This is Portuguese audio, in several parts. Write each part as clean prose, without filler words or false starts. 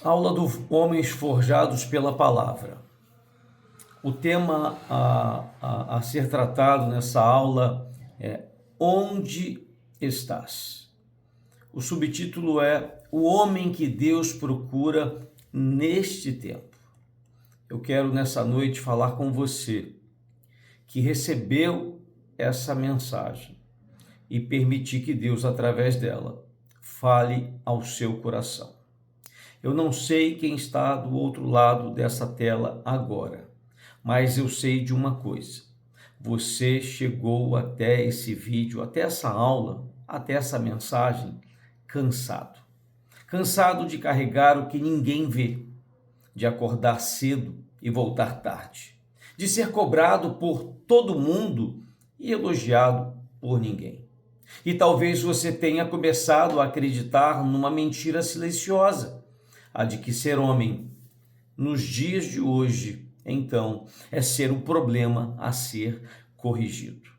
Aula do Homens Forjados pela Palavra. O tema a ser tratado nessa aula é Onde estás? O subtítulo é O Homem que Deus Procura neste Tempo. Eu quero nessa noite falar com você que recebeu essa mensagem e permitir que Deus, através dela, fale ao seu coração. Eu não sei quem está do outro lado dessa tela agora, mas eu sei de uma coisa. Você chegou até esse vídeo, até essa aula, até essa mensagem, cansado. Cansado de carregar o que ninguém vê, de acordar cedo e voltar tarde, de ser cobrado por todo mundo e elogiado por ninguém. E talvez você tenha começado a acreditar numa mentira silenciosa, a de que ser homem nos dias de hoje, então, é ser um problema a ser corrigido.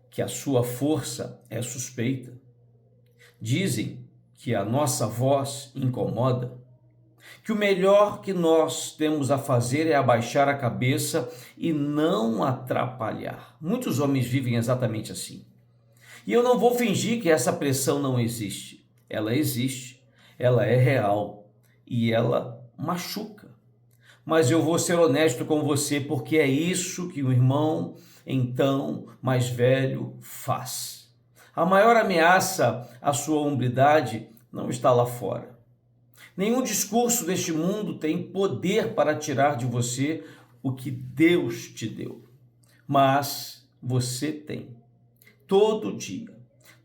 Que a sua força é suspeita. Dizem que a nossa voz incomoda. Que o melhor que nós temos a fazer é abaixar a cabeça e não atrapalhar. Muitos homens vivem exatamente assim. E eu não vou fingir que essa pressão não existe. Ela existe, ela é real e ela machuca. Mas eu vou ser honesto com você, porque é isso que o irmão, então, mais velho faz. A maior ameaça à sua hombridade não está lá fora. Nenhum discurso deste mundo tem poder para tirar de você o que Deus te deu. Mas você tem. Todo dia,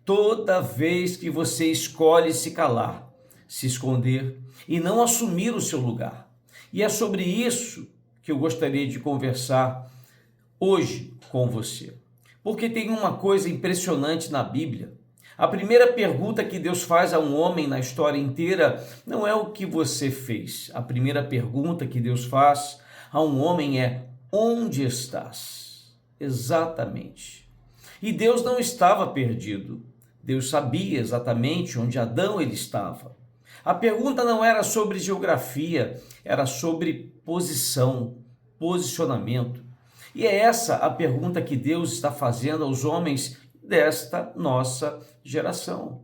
toda vez que você escolhe se calar, se esconder e não assumir o seu lugar. E é sobre isso que eu gostaria de conversar hoje com você. Porque tem uma coisa impressionante na Bíblia. A primeira pergunta que Deus faz a um homem na história inteira não é o que você fez. A primeira pergunta que Deus faz a um homem é: onde estás? Exatamente. E Deus não estava perdido. Deus sabia exatamente onde Adão ele estava. A pergunta não era sobre geografia, era sobre posição, posicionamento. E é essa a pergunta que Deus está fazendo aos homens desta nossa geração.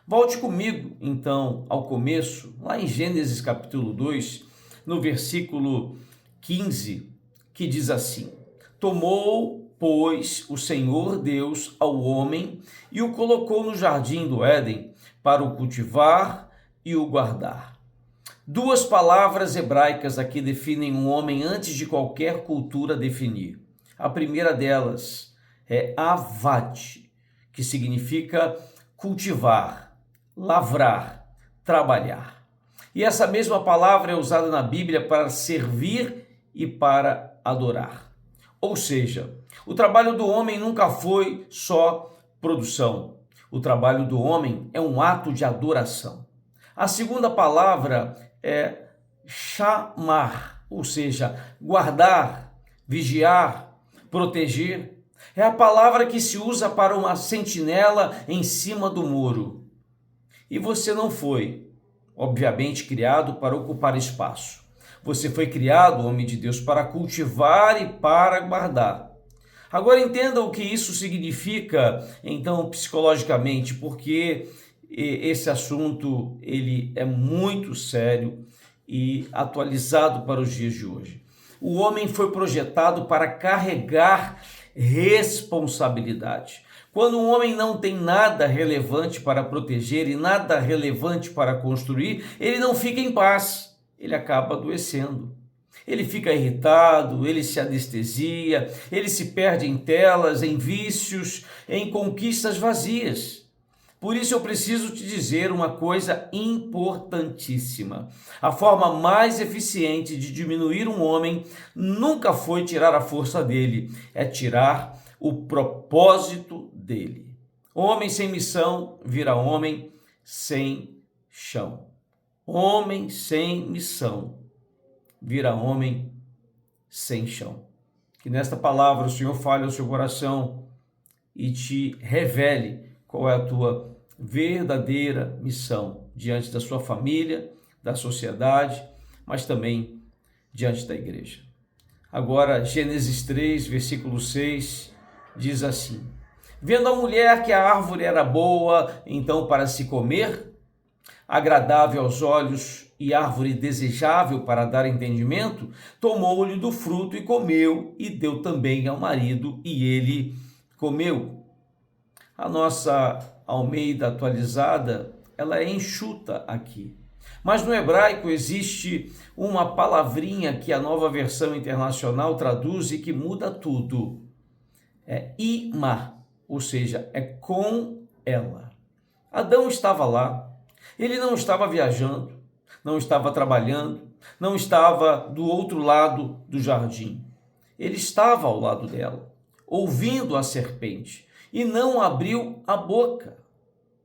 Volte comigo, então, ao começo, lá em Gênesis capítulo 2, no versículo 15, que diz assim: Tomou, pois, o Senhor Deus ao homem e o colocou no jardim do Éden para o cultivar e o guardar. Duas palavras hebraicas aqui definem um homem antes de qualquer cultura definir. A primeira delas é avad, que significa cultivar, lavrar, trabalhar. E essa mesma palavra é usada na Bíblia para servir e para adorar. Ou seja, o trabalho do homem nunca foi só produção. O trabalho do homem é um ato de adoração. A segunda palavra é chamar, ou seja, guardar, vigiar, proteger. É a palavra que se usa para uma sentinela em cima do muro. E você não foi, obviamente, criado para ocupar espaço. Você foi criado, homem de Deus, para cultivar e para guardar. Agora entenda o que isso significa, então, psicologicamente, porque esse assunto ele é muito sério e atualizado para os dias de hoje. O homem foi projetado para carregar responsabilidade. Quando um homem não tem nada relevante para proteger e nada relevante para construir, ele não fica em paz, ele acaba adoecendo. Ele fica irritado, ele se anestesia, ele se perde em telas, em vícios, em conquistas vazias. Por isso eu preciso te dizer uma coisa importantíssima. A forma mais eficiente de diminuir um homem nunca foi tirar a força dele, é tirar o propósito dele. Homem sem missão vira homem sem chão. Homem sem missão vira homem sem chão. Que nesta palavra o Senhor fale ao seu coração e te revele qual é a tua verdadeira missão diante da sua família, da sociedade, mas também diante da igreja. Agora, Gênesis 3, versículo 6, diz assim: vendo a mulher que a árvore era boa, então para se comer, agradável aos olhos e árvore desejável para dar entendimento, tomou-lhe do fruto e comeu, e deu também ao marido, e ele comeu. A nossa Almeida atualizada, ela é enxuta aqui. Mas no hebraico existe uma palavrinha que a Nova Versão Internacional traduz e que muda tudo. É ima, ou seja, é com ela. Adão estava lá, ele não estava viajando, não estava trabalhando, não estava do outro lado do jardim. Ele estava ao lado dela, ouvindo a serpente, e não abriu a boca.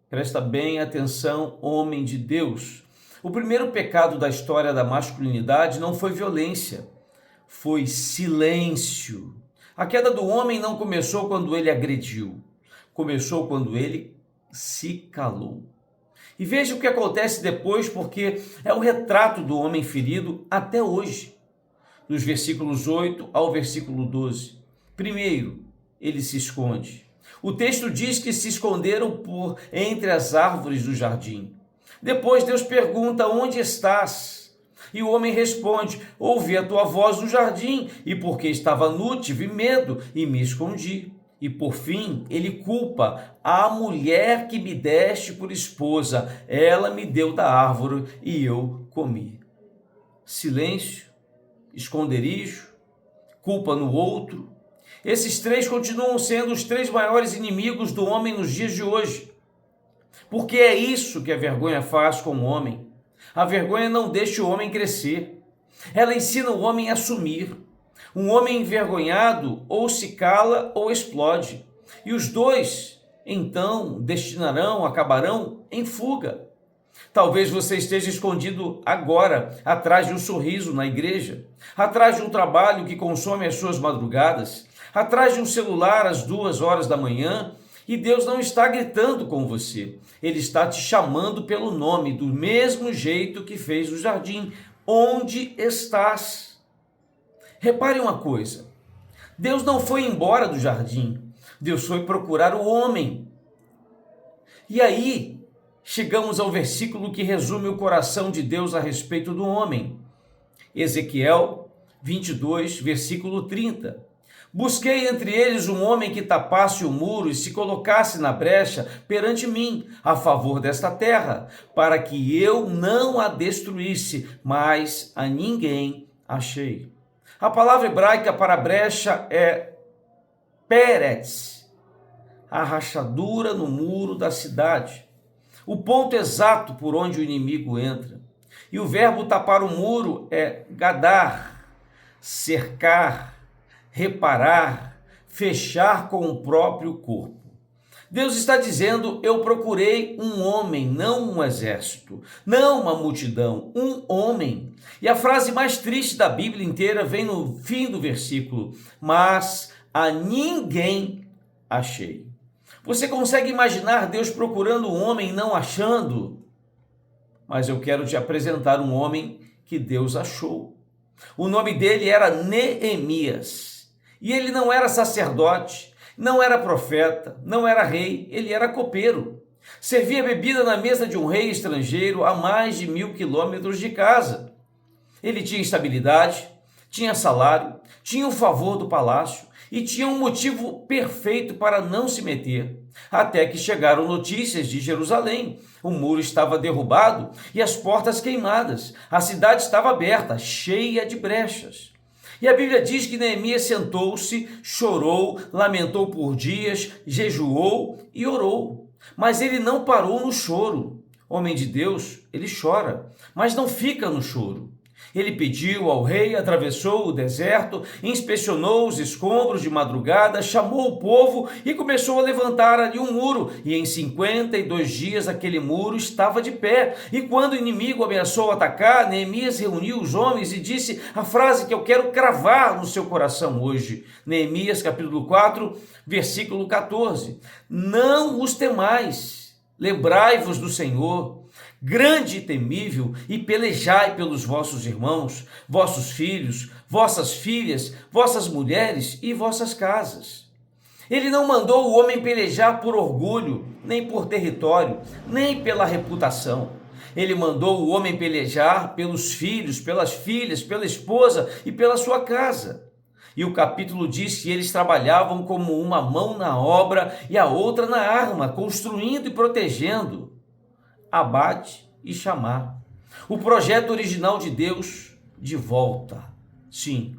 Presta bem atenção, homem de Deus. O primeiro pecado da história da masculinidade não foi violência, foi silêncio. A queda do homem não começou quando ele agrediu, começou quando ele se calou. E veja o que acontece depois, porque é o retrato do homem ferido até hoje, dos versículos 8 ao versículo 12. Primeiro, ele se esconde. O texto diz que se esconderam por entre as árvores do jardim. Depois Deus pergunta: onde estás? E o homem responde: ouvi a tua voz no jardim, e porque estava nu, tive medo e me escondi. E por fim, ele culpa a mulher que me deste por esposa. Ela me deu da árvore e eu comi. Silêncio, esconderijo, culpa no outro. Esses três continuam sendo os três maiores inimigos do homem nos dias de hoje. Porque é isso que a vergonha faz com o homem. A vergonha não deixa o homem crescer. Ela ensina o homem a sumir. Um homem envergonhado ou se cala ou explode. E os dois, então, acabarão em fuga. Talvez você esteja escondido agora, atrás de um sorriso na igreja, atrás de um trabalho que consome as suas madrugadas, atrás de um celular às 2 horas da manhã, e Deus não está gritando com você. Ele está te chamando pelo nome, do mesmo jeito que fez no jardim. Onde estás? Repare uma coisa, Deus não foi embora do jardim, Deus foi procurar o homem. E aí, chegamos ao versículo que resume o coração de Deus a respeito do homem. Ezequiel 22, versículo 30. Busquei entre eles um homem que tapasse o muro e se colocasse na brecha perante mim, a favor desta terra, para que eu não a destruísse, mas a ninguém achei. A palavra hebraica para brecha é peretz, a rachadura no muro da cidade, o ponto exato por onde o inimigo entra. E o verbo tapar o muro é gadar, cercar, reparar, fechar com o próprio corpo. Deus está dizendo: eu procurei um homem, não um exército, não uma multidão, um homem. E a frase mais triste da Bíblia inteira vem no fim do versículo: mas a ninguém achei. Você consegue imaginar Deus procurando um homem e não achando? Mas eu quero te apresentar um homem que Deus achou. O nome dele era Neemias. E ele não era sacerdote, não era profeta, não era rei, ele era copeiro. Servia bebida na mesa de um rei estrangeiro a mais de 1.000 quilômetros de casa. Ele tinha estabilidade, tinha salário, tinha o favor do palácio e tinha um motivo perfeito para não se meter. Até que chegaram notícias de Jerusalém. O muro estava derrubado e as portas queimadas. A cidade estava aberta, cheia de brechas. E a Bíblia diz que Neemias sentou-se, chorou, lamentou por dias, jejuou e orou. Mas ele não parou no choro. Homem de Deus, ele chora, mas não fica no choro. Ele pediu ao rei, atravessou o deserto, inspecionou os escombros de madrugada, chamou o povo e começou a levantar ali um muro. E em 52 dias aquele muro estava de pé. E quando o inimigo ameaçou atacar, Neemias reuniu os homens e disse a frase que eu quero cravar no seu coração hoje. Neemias capítulo 4, versículo 14. Não os temais. Lembrai-vos do Senhor, grande e temível, e pelejai pelos vossos irmãos, vossos filhos, vossas filhas, vossas mulheres e vossas casas. Ele não mandou o homem pelejar por orgulho, nem por território, nem pela reputação. Ele mandou o homem pelejar pelos filhos, pelas filhas, pela esposa e pela sua casa. E o capítulo diz que eles trabalhavam como uma mão na obra e a outra na arma, construindo e protegendo. Abate e chamar. O projeto original de Deus de volta. Sim.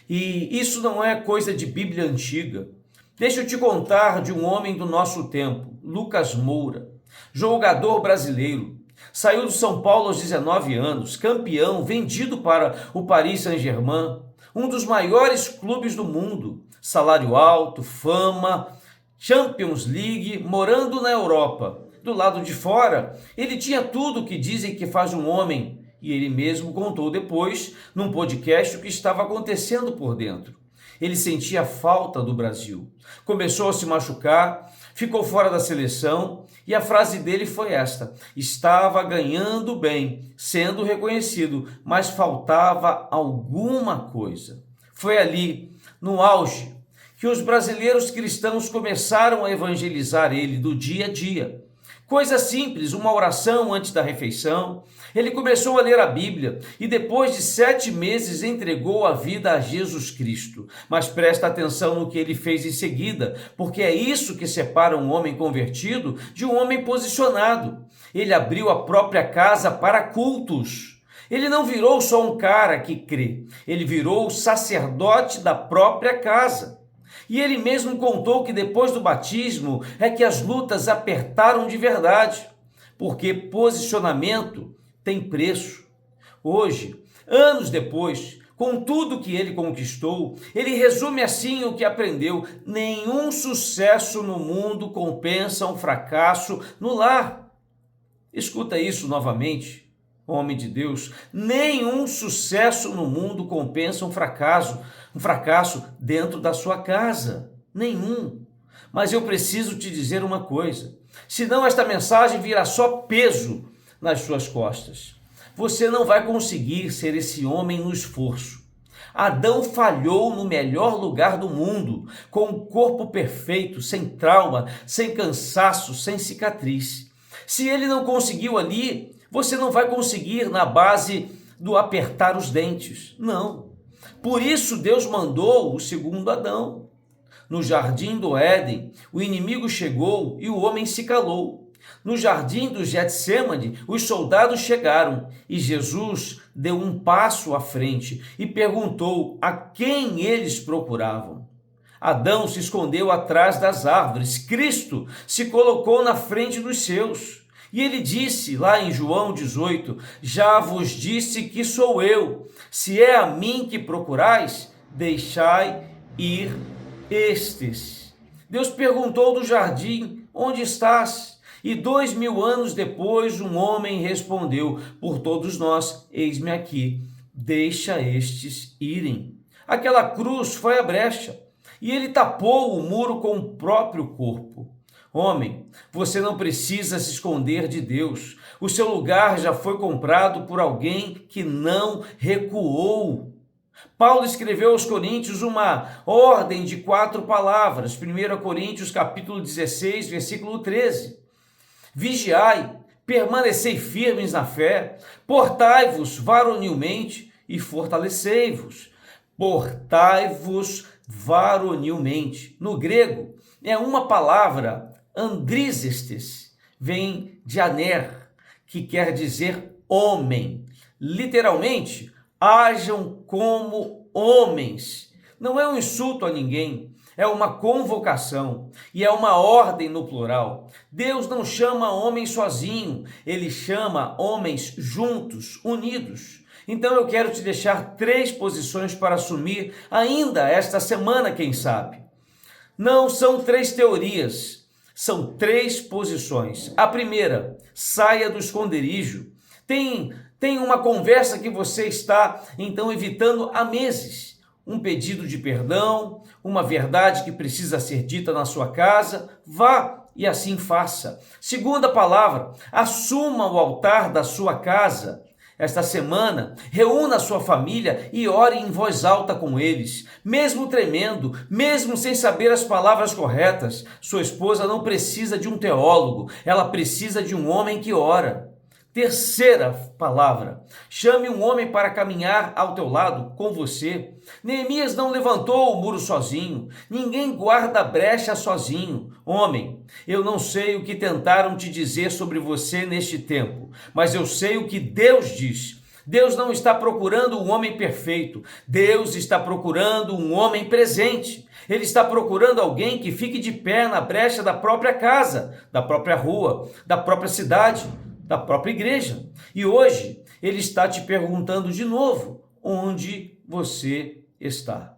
E isso não é coisa de Bíblia antiga. Deixa eu te contar de um homem do nosso tempo, Lucas Moura, jogador brasileiro. Saiu do São Paulo aos 19 anos, campeão, vendido para o Paris Saint-Germain, um dos maiores clubes do mundo. Salário alto, fama, Champions League, morando na Europa. Do lado de fora, ele tinha tudo o que dizem que faz um homem, e ele mesmo contou depois, num podcast, o que estava acontecendo por dentro. Ele sentia falta do Brasil, começou a se machucar, ficou fora da seleção e a frase dele foi esta: estava ganhando bem, sendo reconhecido, mas faltava alguma coisa. Foi ali, no auge, que os brasileiros cristãos começaram a evangelizar ele do dia a dia. Coisa simples, uma oração antes da refeição. Ele começou a ler a Bíblia e depois de 7 meses entregou a vida a Jesus Cristo. Mas presta atenção no que ele fez em seguida, porque é isso que separa um homem convertido de um homem posicionado. Ele abriu a própria casa para cultos. Ele não virou só um cara que crê, ele virou o sacerdote da própria casa. E ele mesmo contou que depois do batismo é que as lutas apertaram de verdade, porque posicionamento tem preço. Hoje, anos depois, com tudo que ele conquistou, ele resume assim o que aprendeu: nenhum sucesso no mundo compensa um fracasso no lar. Escuta isso novamente, homem de Deus: nenhum sucesso no mundo compensa um fracasso dentro da sua casa. Nenhum. Mas eu preciso te dizer uma coisa: senão esta mensagem virá só peso nas suas costas. Você não vai conseguir ser esse homem no esforço. Adão falhou no melhor lugar do mundo, com um corpo perfeito, sem trauma, sem cansaço, sem cicatriz. Se ele não conseguiu ali, você não vai conseguir na base do apertar os dentes. Não. Por isso Deus mandou o segundo Adão. No jardim do Éden, o inimigo chegou e o homem se calou. No jardim do Getsêmani, os soldados chegaram e Jesus deu um passo à frente e perguntou a quem eles procuravam. Adão se escondeu atrás das árvores, Cristo se colocou na frente dos seus. E ele disse lá em João 18, já vos disse que sou eu, se é a mim que procurais, deixai ir estes. Deus perguntou do jardim, onde estás? E 2000 anos depois, um homem respondeu, por todos nós, eis-me aqui, deixa estes irem. Aquela cruz foi a brecha, e ele tapou o muro com o próprio corpo. Homem, você não precisa se esconder de Deus. O seu lugar já foi comprado por alguém que não recuou. Paulo escreveu aos Coríntios uma ordem de 4 palavras. 1 Coríntios capítulo 16, versículo 13. Vigiai, permanecei firmes na fé, portai-vos varonilmente e fortalecei-vos. Portai-vos varonilmente. No grego, é uma palavra andrizestes, vem de aner, que quer dizer homem. Literalmente, hajam como homens. Não é um insulto a ninguém, é uma convocação e é uma ordem no plural. Deus não chama homem sozinho, ele chama homens juntos, unidos. Então eu quero te deixar 3 posições para assumir ainda esta semana, quem sabe. Não são 3 teorias, são 3 posições. A primeira, saia do esconderijo. Tem uma conversa que você está, então, evitando há meses. Um pedido de perdão, uma verdade que precisa ser dita na sua casa. Vá e assim faça. Segunda palavra, assuma o altar da sua casa. Esta semana, reúna a sua família e ore em voz alta com eles. Mesmo tremendo, mesmo sem saber as palavras corretas, sua esposa não precisa de um teólogo, ela precisa de um homem que ora. Terceira palavra, chame um homem para caminhar ao teu lado com você. Neemias não levantou o muro sozinho, ninguém guarda a brecha sozinho. Homem, eu não sei o que tentaram te dizer sobre você neste tempo, mas eu sei o que Deus diz. Deus não está procurando um homem perfeito, Deus está procurando um homem presente. Ele está procurando alguém que fique de pé na brecha da própria casa, da própria rua, da própria cidade, da própria igreja. E hoje ele está te perguntando de novo, onde você está?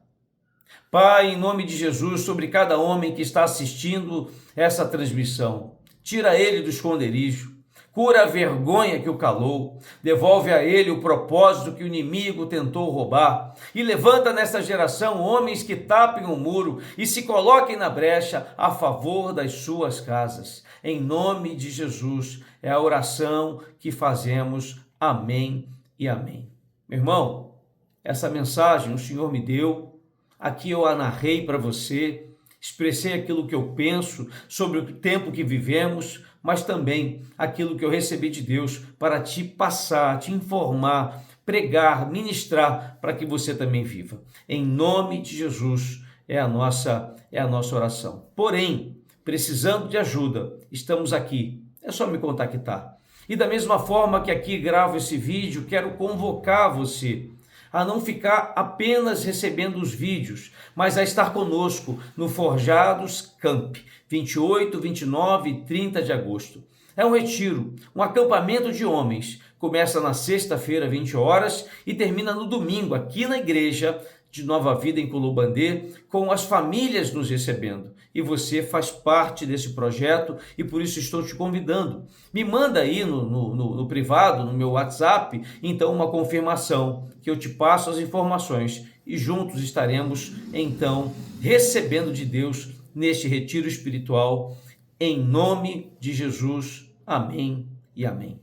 Pai, em nome de Jesus, sobre cada homem que está assistindo essa transmissão, tira ele do esconderijo, cura a vergonha que o calou, devolve a ele o propósito que o inimigo tentou roubar e levanta nesta geração homens que tapem o muro e se coloquem na brecha a favor das suas casas. Em nome de Jesus, é a oração que fazemos. Amém e amém. Meu irmão, essa mensagem o Senhor me deu, aqui eu a narrei para você, expressei aquilo que eu penso sobre o tempo que vivemos, mas também aquilo que eu recebi de Deus para te passar, te informar, pregar, ministrar, para que você também viva. Em nome de Jesus é a nossa oração. Porém, precisando de ajuda, estamos aqui. É só me contactar. E da mesma forma que aqui gravo esse vídeo, quero convocar você a não ficar apenas recebendo os vídeos, mas a estar conosco no Forjados Camp, 28, 29 e 30 de agosto. É um retiro, um acampamento de homens. Começa na sexta-feira, 20 horas, e termina no domingo, aqui na igreja de Nova Vida, em Culobandê, com as famílias nos recebendo. E você faz parte desse projeto e por isso estou te convidando. Me manda aí no privado, no meu WhatsApp, então uma confirmação, que eu te passo as informações e juntos estaremos, então, recebendo de Deus neste retiro espiritual, em nome de Jesus. Amém e amém.